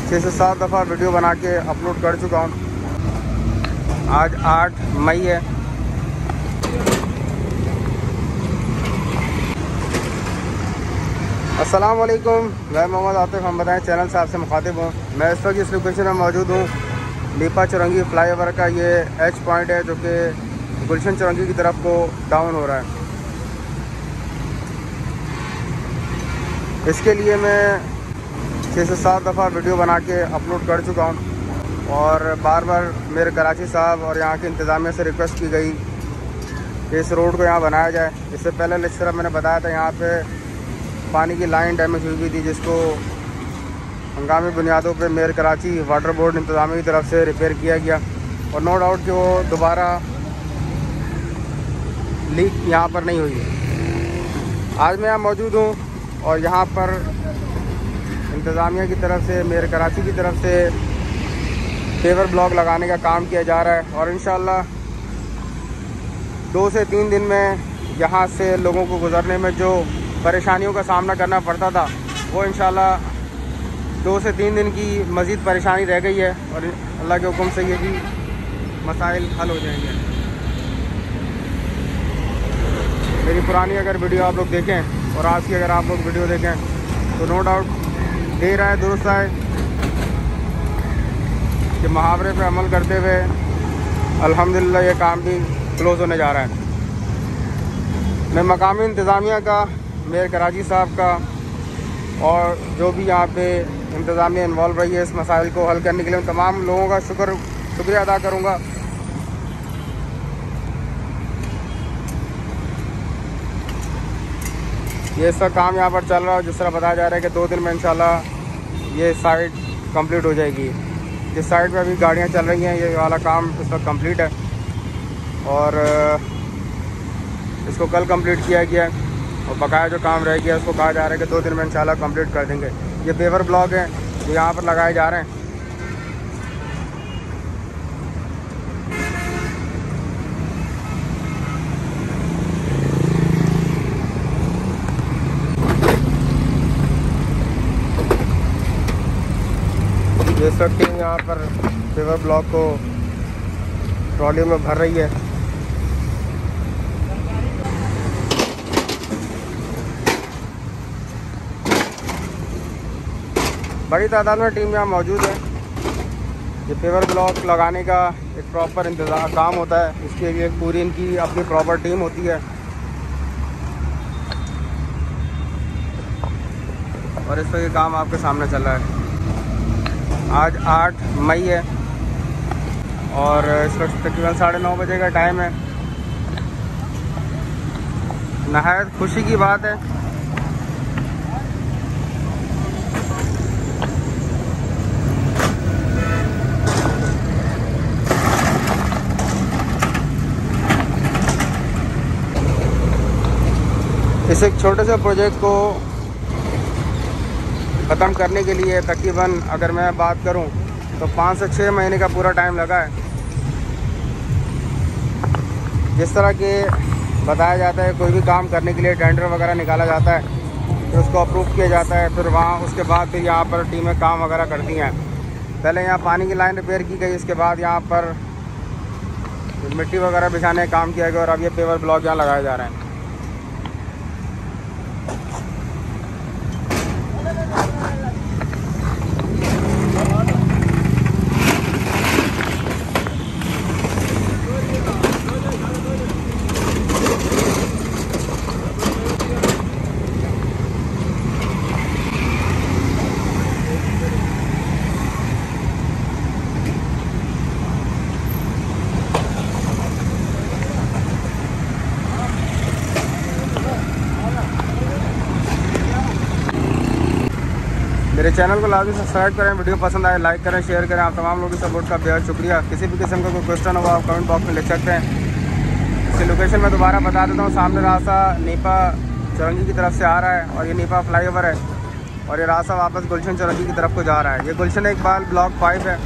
6 से 7 दफ़ा वीडियो बना के अपलोड कर चुका हूँ। आज 8 मई है। अस्सलाम वालेकुम, मैं मोहम्मद आतिफ। हम बताएं चैनल से आपसे मुखातिब हूँ। मैं इस वक्त इस लोकेशन में मौजूद हूँ। नीपा चौरंगी फ्लाईओवर का ये एच पॉइंट है जो कि गुलशन चौरंगी की तरफ को डाउन हो रहा है। इसके लिए मैं 6 से 7 दफ़ा वीडियो बना के अपलोड कर चुका हूँ और बार बार मेरे कराची साहब और यहाँ की इंतज़ामिया से रिक्वेस्ट की गई कि इस रोड को यहाँ बनाया जाए। इससे पहले लेक्चर मैंने बताया था यहाँ पे पानी की लाइन डैमेज हुई थी, जिसको हंगामी बुनियादों पे मेयर कराची वाटर बोर्ड इंतज़ामिया की तरफ से रिपेयर किया गया और नो डाउट कि वो दोबारा लीक यहाँ पर नहीं हुई। आज मैं यहाँ मौजूद हूँ और यहाँ पर इंतज़ामिया की तरफ से मेयर कराची की तरफ से पेवर ब्लॉक लगाने का काम किया जा रहा है और इंशाअल्लाह 2 से 3 दिन में यहाँ से लोगों को गुज़रने में जो परेशानियों का सामना करना पड़ता था वो इंशाअल्लाह 2 से 3 दिन की मज़ीद परेशानी रह गई है और अल्लाह के हुक्म से ये भी मसाइल हल हो जाएंगे। मेरी पुरानी अगर वीडियो आप लोग देखें और आज की अगर आप लोग वीडियो देखें तो नो डाउट देर आए दुरुस्त आए कि मुहावरे पे अमल करते हुए अल्हम्दुलिल्लाह ये काम भी क्लोज़ होने जा रहा है। मैं मकामी इंतज़ामिया का, मेयर कराची साहब का और जो भी यहाँ पे इंतज़ामिया इन्वॉल्व रही है इस मसाइल को हल करने के लिए, उन तमाम लोगों का शुक्रिया अदा करूँगा। ये इसका काम यहाँ पर चल रहा है। जिस तरह बताया जा रहा है कि 2 दिन में इंशाल्लाह ये साइट कंप्लीट हो जाएगी। जिस साइट पे अभी गाड़ियाँ चल रही हैं ये वाला काम इस वक्त कंप्लीट है और इसको कल कंप्लीट किया गया और बकाया जो काम रह गया उसको कहा जा रहा है कि 2 दिन में इंशाल्लाह कंप्लीट कर देंगे। ये पेवर ब्लॉक है जो यहाँ पर लगाए जा रहे हैं। ये सब टीम यहाँ पर पेवर ब्लॉक को ट्रॉली में भर रही है। बड़ी तादाद में टीम यहाँ मौजूद है। ये पेवर ब्लॉक लगाने का एक प्रॉपर इंतज़ाम काम होता है। इसके लिए पूरी इनकी अपनी प्रॉपर टीम होती है और इस पर ये काम आपके सामने चल रहा है। आज 8 मई है और इस वक्त तकरीबन 9:30 बजे का टाइम है। नहायत खुशी की बात है इस एक छोटे से प्रोजेक्ट को ख़त्म करने के लिए तकरीबन अगर मैं बात करूं तो 5 से 6 महीने का पूरा टाइम लगा है। जिस तरह के बताया जाता है कोई भी काम करने के लिए टेंडर वगैरह निकाला जाता है तो उसको अप्रूव किया जाता है, फिर वहाँ उसके बाद फिर यहाँ पर टीमें काम वगैरह करती हैं। पहले यहाँ पानी की लाइन रिपेयर की गई, इसके बाद यहाँ पर मिट्टी वगैरह बिछाने का काम किया गया और अब ये पेवर ब्लॉक यहाँ लगाए जा रहे हैं। मेरे चैनल को लाजमी सब्सक्राइब करें, वीडियो पसंद आए लाइक करें, शेयर करें। आप तमाम लोगों की सपोर्ट का बेहद शुक्रिया। किसी भी किस्म का कोई क्वेश्चन हो आप कमेंट बॉक्स में लिख सकते हैं। इसकी लोकेशन मैं दोबारा बता देता हूँ। सामने रास्ता नीपा चौरंगी की तरफ से आ रहा है और ये नीपा फ्लाईओवर है और ये रास्ता वापस गुलशन चौरंगी की तरफ को जा रहा है। ये गुलशन इकबाल ब्लॉक 5 है।